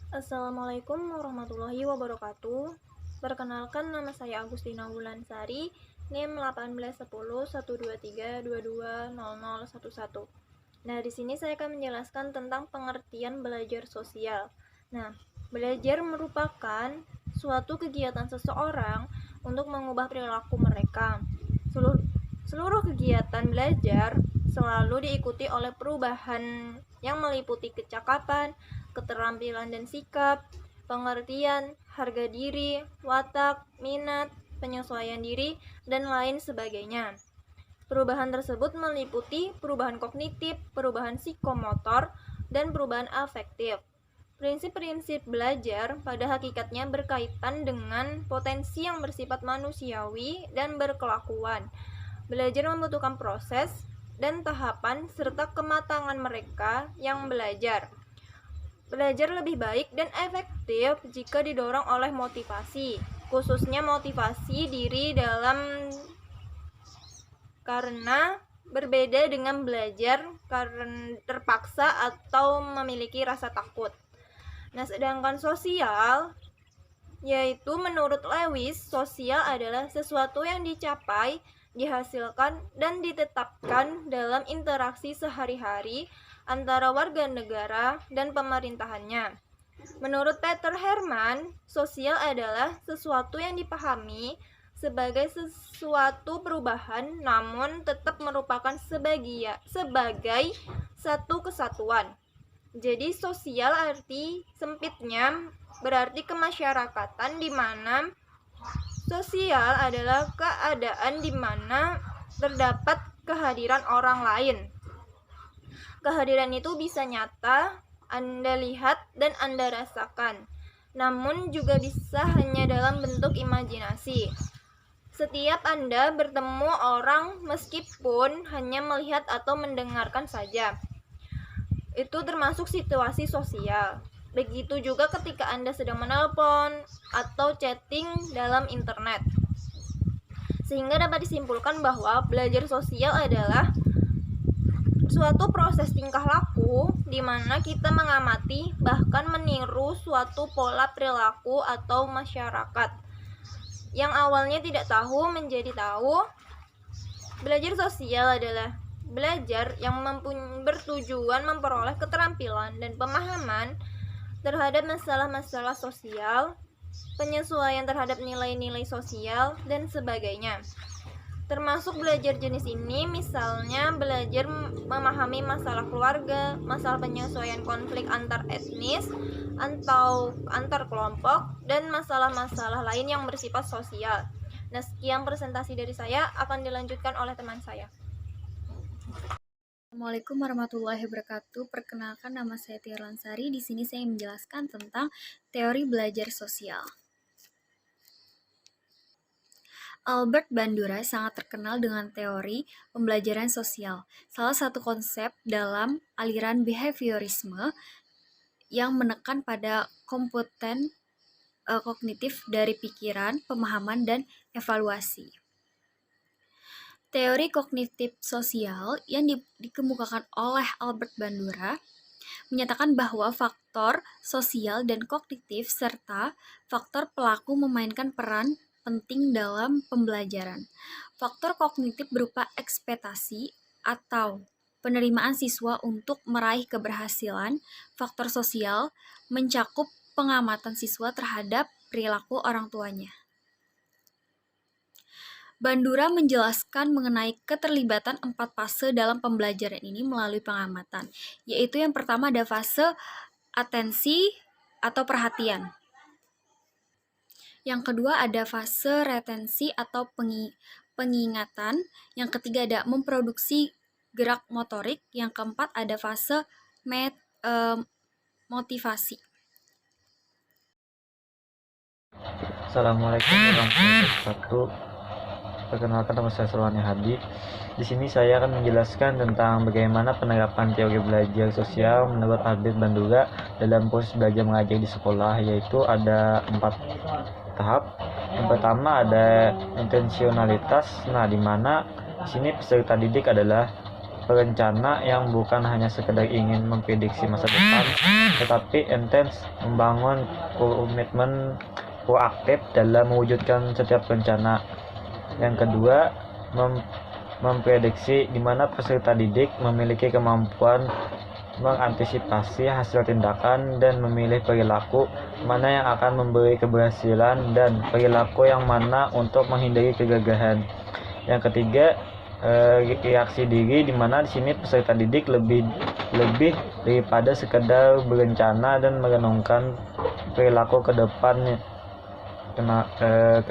Assalamualaikum warahmatullahi wabarakatuh. Perkenalkan, nama saya Agustina Wulansari, NIM 18101232220011. Nah, di sini saya akan menjelaskan tentang pengertian belajar sosial. Nah, belajar merupakan suatu kegiatan seseorang untuk mengubah perilaku mereka. Seluruh kegiatan belajar selalu diikuti oleh perubahan yang meliputi kecakapan, keterampilan dan sikap, pengertian, harga diri, watak, minat, penyesuaian diri, dan lain sebagainya. Perubahan tersebut meliputi perubahan kognitif, perubahan psikomotor, dan perubahan afektif. Prinsip-prinsip belajar pada hakikatnya berkaitan dengan potensi yang bersifat manusiawi dan berkelakuan. Belajar membutuhkan proses dan tahapan serta kematangan mereka yang belajar. Belajar lebih baik dan efektif jika didorong oleh motivasi, khususnya motivasi diri karena berbeda dengan belajar karena terpaksa atau memiliki rasa takut. Nah, sedangkan sosial, yaitu menurut Lewis, sosial adalah sesuatu yang dicapai, dihasilkan, dan ditetapkan dalam interaksi sehari-hari antara warga negara dan pemerintahannya. Menurut Peter Herman, sosial adalah sesuatu yang dipahami sebagai sesuatu perubahan namun tetap merupakan sebagai satu kesatuan. Jadi sosial arti sempitnya berarti kemasyarakatan, di mana sosial adalah keadaan di mana terdapat kehadiran orang lain. Kehadiran itu bisa nyata, Anda lihat dan Anda rasakan, namun juga bisa hanya dalam bentuk imajinasi. Setiap Anda bertemu orang meskipun hanya melihat atau mendengarkan saja, itu termasuk situasi sosial. Begitu juga ketika Anda sedang menelpon atau chatting dalam internet. Sehingga dapat disimpulkan bahwa belajar sosial adalah suatu proses tingkah laku di mana kita mengamati bahkan meniru suatu pola perilaku atau masyarakat yang awalnya tidak tahu menjadi tahu. Belajar sosial adalah belajar yang bertujuan memperoleh keterampilan dan pemahaman terhadap masalah-masalah sosial, penyesuaian terhadap nilai-nilai sosial, dan sebagainya. Termasuk belajar jenis ini misalnya belajar memahami masalah keluarga, masalah penyesuaian konflik antar etnis atau antar kelompok, dan masalah-masalah lain yang bersifat sosial. Nah, sekian presentasi dari saya, akan dilanjutkan oleh teman saya. Assalamualaikum warahmatullahi wabarakatuh. Perkenalkan, nama saya Tia Lansari. Di sini saya menjelaskan tentang teori belajar sosial. Albert Bandura sangat terkenal dengan teori pembelajaran sosial, salah satu konsep dalam aliran behaviorisme yang menekan pada kompeten kognitif dari pikiran, pemahaman, dan evaluasi. Teori kognitif sosial yang dikemukakan oleh Albert Bandura menyatakan bahwa faktor sosial dan kognitif serta faktor pelaku memainkan peran penting dalam pembelajaran. Faktor kognitif berupa ekspektasi atau penerimaan siswa untuk meraih keberhasilan. Faktor sosial mencakup pengamatan siswa terhadap perilaku orang tuanya. Bandura menjelaskan mengenai keterlibatan 4 fase dalam pembelajaran ini melalui pengamatan, yaitu yang pertama ada fase atensi atau perhatian. Yang kedua ada fase retensi atau pengingatan. Yang ketiga ada memproduksi gerak motorik. Yang keempat ada fase motivasi. Assalamualaikum warahmatullahi wabarakatuh. Perkenalkan, nama saya Salwani Hadi. Di sini saya akan menjelaskan tentang bagaimana penerapan teori belajar sosial menurut Albert Bandura dalam proses belajar mengajar di sekolah, yaitu ada 4 tahap. Yang pertama ada intensionalitas. Nah, di mana di sini peserta didik adalah perencana yang bukan hanya sekedar ingin memprediksi masa depan, tetapi intens membangun komitmen proaktif dalam mewujudkan setiap rencana. Yang kedua, memprediksi di mana peserta didik memiliki kemampuan mengantisipasi hasil tindakan dan memilih perilaku mana yang akan memberi keberhasilan dan perilaku yang mana untuk menghindari kegagalan. Yang ketiga, reaksi diri, di mana di sini peserta didik lebih daripada sekedar berencana dan merenungkan perilaku ke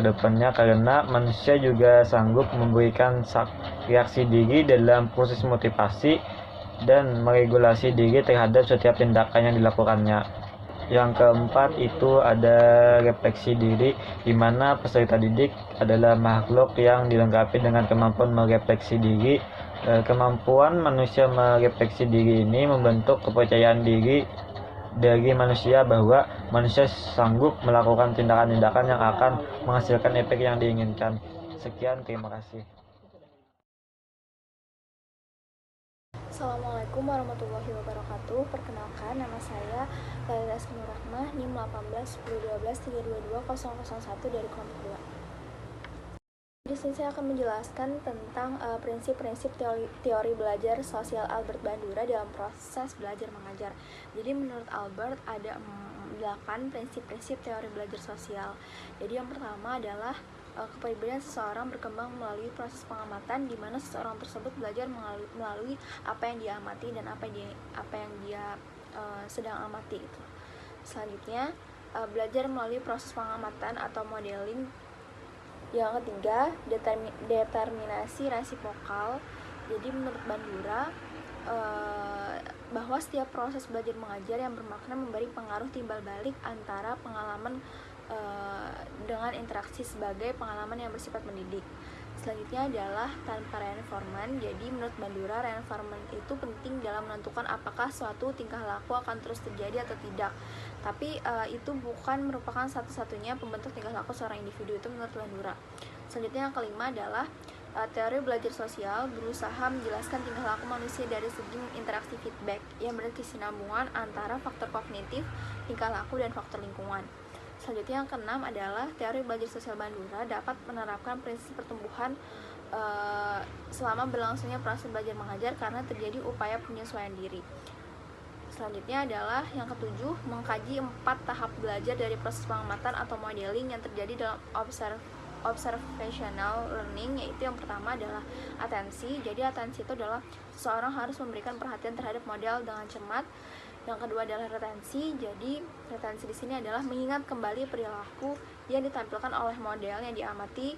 depannya karena manusia juga sanggup memberikan reaksi diri dalam proses motivasi dan meregulasi diri terhadap setiap tindakan yang dilakukannya. Yang keempat itu ada refleksi diri, di mana peserta didik adalah makhluk yang dilengkapi dengan kemampuan merefleksi diri. Kemampuan manusia merefleksi diri ini membentuk kepercayaan diri dari manusia bahwa manusia sanggup melakukan tindakan-tindakan yang akan menghasilkan efek yang diinginkan. Sekian, terima kasih. Assalamualaikum warahmatullahi wabarakatuh. Perkenalkan, nama saya Laila Asmi Rahmah, NIM 18 1012 322 001 dari kelompok 2. Di sini saya akan menjelaskan tentang prinsip-prinsip teori belajar sosial Albert Bandura dalam proses belajar mengajar. Jadi menurut Albert ada 8 prinsip-prinsip teori belajar sosial. Jadi yang pertama adalah kepribadian seseorang berkembang melalui proses pengamatan, di mana seseorang tersebut belajar melalui apa yang dia amati dan apa yang dia sedang amati itu. Selanjutnya, belajar melalui proses pengamatan atau modeling. Yang ketiga, determinasi resipokal. Jadi menurut Bandura, bahwa setiap proses belajar mengajar yang bermakna memberi pengaruh timbal balik antara pengalaman dengan interaksi sebagai pengalaman yang bersifat mendidik. Selanjutnya adalah tanpa reinforcement. Jadi menurut Bandura, reinforcement itu penting dalam menentukan apakah suatu tingkah laku akan terus terjadi atau tidak. Tapi itu bukan merupakan satu-satunya pembentuk tingkah laku seorang individu, itu menurut Bandura. Selanjutnya yang kelima adalah teori belajar sosial berusaha menjelaskan tingkah laku manusia dari segi interaksi feedback yang berkesinambungan antara faktor kognitif, tingkah laku, dan faktor lingkungan. Selanjutnya yang keenam adalah teori belajar sosial Bandura dapat menerapkan prinsip pertumbuhan selama berlangsungnya proses belajar mengajar karena terjadi upaya penyesuaian diri. Selanjutnya adalah yang ketujuh, mengkaji 4 tahap belajar dari proses pengamatan atau modeling yang terjadi dalam observational learning, yaitu yang pertama adalah atensi. Jadi atensi itu adalah seseorang harus memberikan perhatian terhadap model dengan cermat. Yang kedua adalah retensi. Jadi retensi di sini adalah mengingat kembali perilaku yang ditampilkan oleh model yang diamati.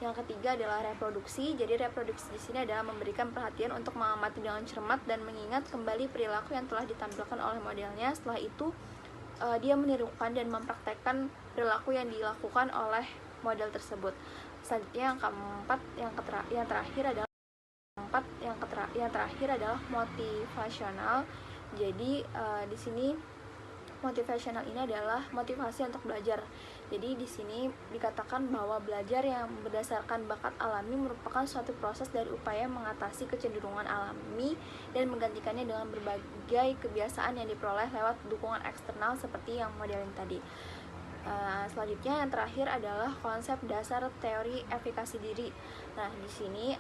Yang ketiga adalah reproduksi. Jadi reproduksi di sini adalah memberikan perhatian untuk mengamati dengan cermat dan mengingat kembali perilaku yang telah ditampilkan oleh modelnya. Setelah itu dia menirukan dan mempraktekkan perilaku yang dilakukan oleh model tersebut. Selanjutnya yang keempat, yang terakhir adalah motivasional. Jadi di sini motivasional ini adalah motivasi untuk belajar. Jadi di sini dikatakan bahwa belajar yang berdasarkan bakat alami merupakan suatu proses dari upaya mengatasi kecenderungan alami dan menggantikannya dengan berbagai kebiasaan yang diperoleh lewat dukungan eksternal seperti yang modeling tadi. Selanjutnya yang terakhir adalah konsep dasar teori efikasi diri. Nah, di sini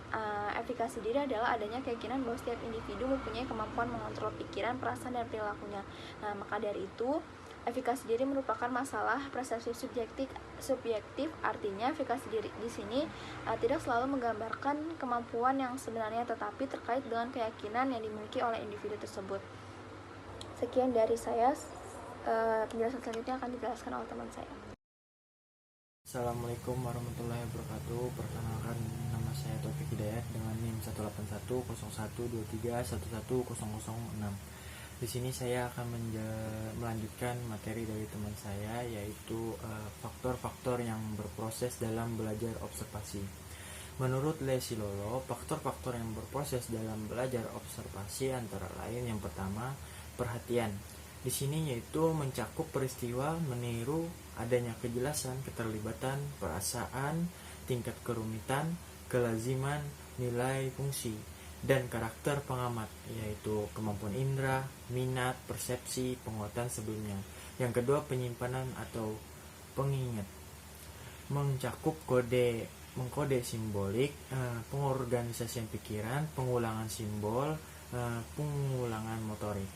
efikasi diri adalah adanya keyakinan bahwa setiap individu mempunyai kemampuan mengontrol pikiran, perasaan, dan perilakunya. Nah, maka dari itu efikasi diri merupakan masalah persepsi subjektif. Artinya efikasi diri di sini tidak selalu menggambarkan kemampuan yang sebenarnya, tetapi terkait dengan keyakinan yang dimiliki oleh individu tersebut. Sekian dari saya. Penjelasan selanjutnya akan dijelaskan oleh teman saya. Assalamualaikum warahmatullahi wabarakatuh. Perkenalkan, nama saya Taufik Hidayat dengan NIM 1810123111006. Di sini saya akan melanjutkan materi dari teman saya, yaitu faktor-faktor yang berproses dalam belajar observasi. Menurut Lesilolo, faktor-faktor yang berproses dalam belajar observasi antara lain yang pertama, perhatian. Di sini yaitu mencakup peristiwa, meniru, adanya kejelasan, keterlibatan, perasaan, tingkat kerumitan, kelaziman, nilai, fungsi. dan karakter pengamat, yaitu kemampuan indera, minat, persepsi, penguatan sebelumnya. Yang kedua, penyimpanan atau pengingat, mencakup mengkode simbolik, pengorganisasian pikiran, pengulangan simbol, pengulangan motorik.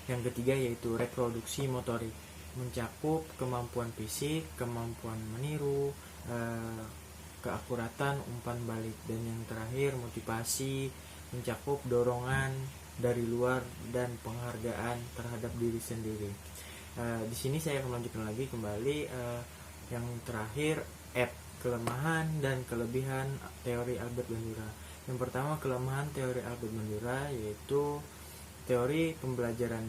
Yang ketiga yaitu reproduksi motorik, mencakup kemampuan fisik, kemampuan meniru, keakuratan umpan balik. Dan yang terakhir motivasi, mencakup dorongan dari luar dan penghargaan terhadap diri sendiri. Di sini saya akan melanjutkan lagi kembali yang terakhir, kelemahan dan kelebihan teori Albert Bandura. Yang pertama, kelemahan teori Albert Bandura yaitu teori pembelajaran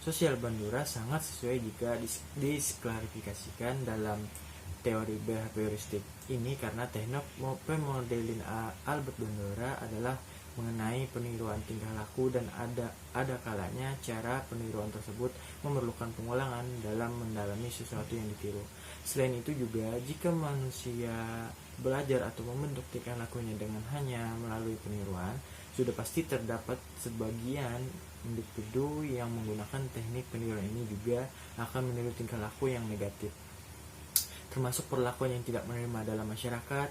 sosial Bandura sangat sesuai jika disklarifikasikan dalam teori behavioristik ini, karena teknik pemodelan Albert Bandura adalah mengenai peniruan tingkah laku, dan ada kalanya cara peniruan tersebut memerlukan pengulangan dalam mendalami sesuatu yang ditiru. Selain itu juga, jika manusia belajar atau membentuk tingkah lakunya dengan hanya melalui peniruan, sudah pasti terdapat sebagian individu yang menggunakan teknik peniruan ini juga akan meniru tingkah laku yang negatif, termasuk perlakuan yang tidak menerima dalam masyarakat.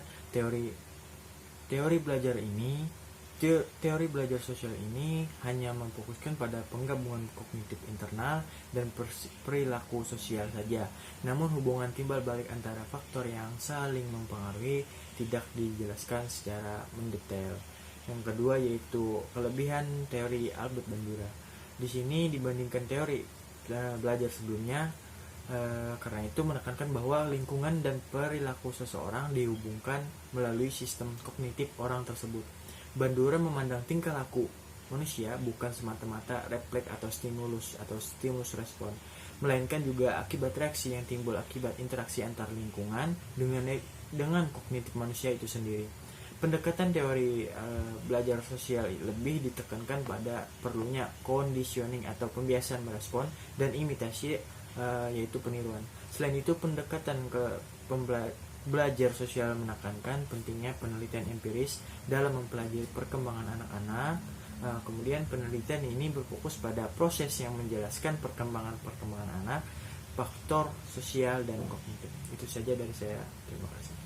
Teori belajar sosial ini hanya memfokuskan pada penggabungan kognitif internal dan perilaku sosial saja. Namun hubungan timbal balik antara faktor yang saling mempengaruhi tidak dijelaskan secara mendetail. Yang kedua yaitu kelebihan teori Albert Bandura. Di sini dibandingkan teori belajar sebelumnya, karena itu menekankan bahwa lingkungan dan perilaku seseorang dihubungkan melalui sistem kognitif orang tersebut. Bandura memandang tingkah laku manusia bukan semata-mata refleks atau stimulus respon, melainkan juga akibat reaksi yang timbul akibat interaksi antar lingkungan dengan kognitif manusia itu sendiri. Pendekatan teori belajar sosial lebih ditekankan pada perlunya conditioning atau pembiasaan merespon dan imitasi, yaitu peniruan. Selain itu, pendekatan belajar sosial menekankan pentingnya penelitian empiris dalam mempelajari perkembangan anak-anak. Kemudian penelitian ini berfokus pada proses yang menjelaskan perkembangan anak, faktor sosial dan kognitif. Itu saja dari saya. Terima kasih.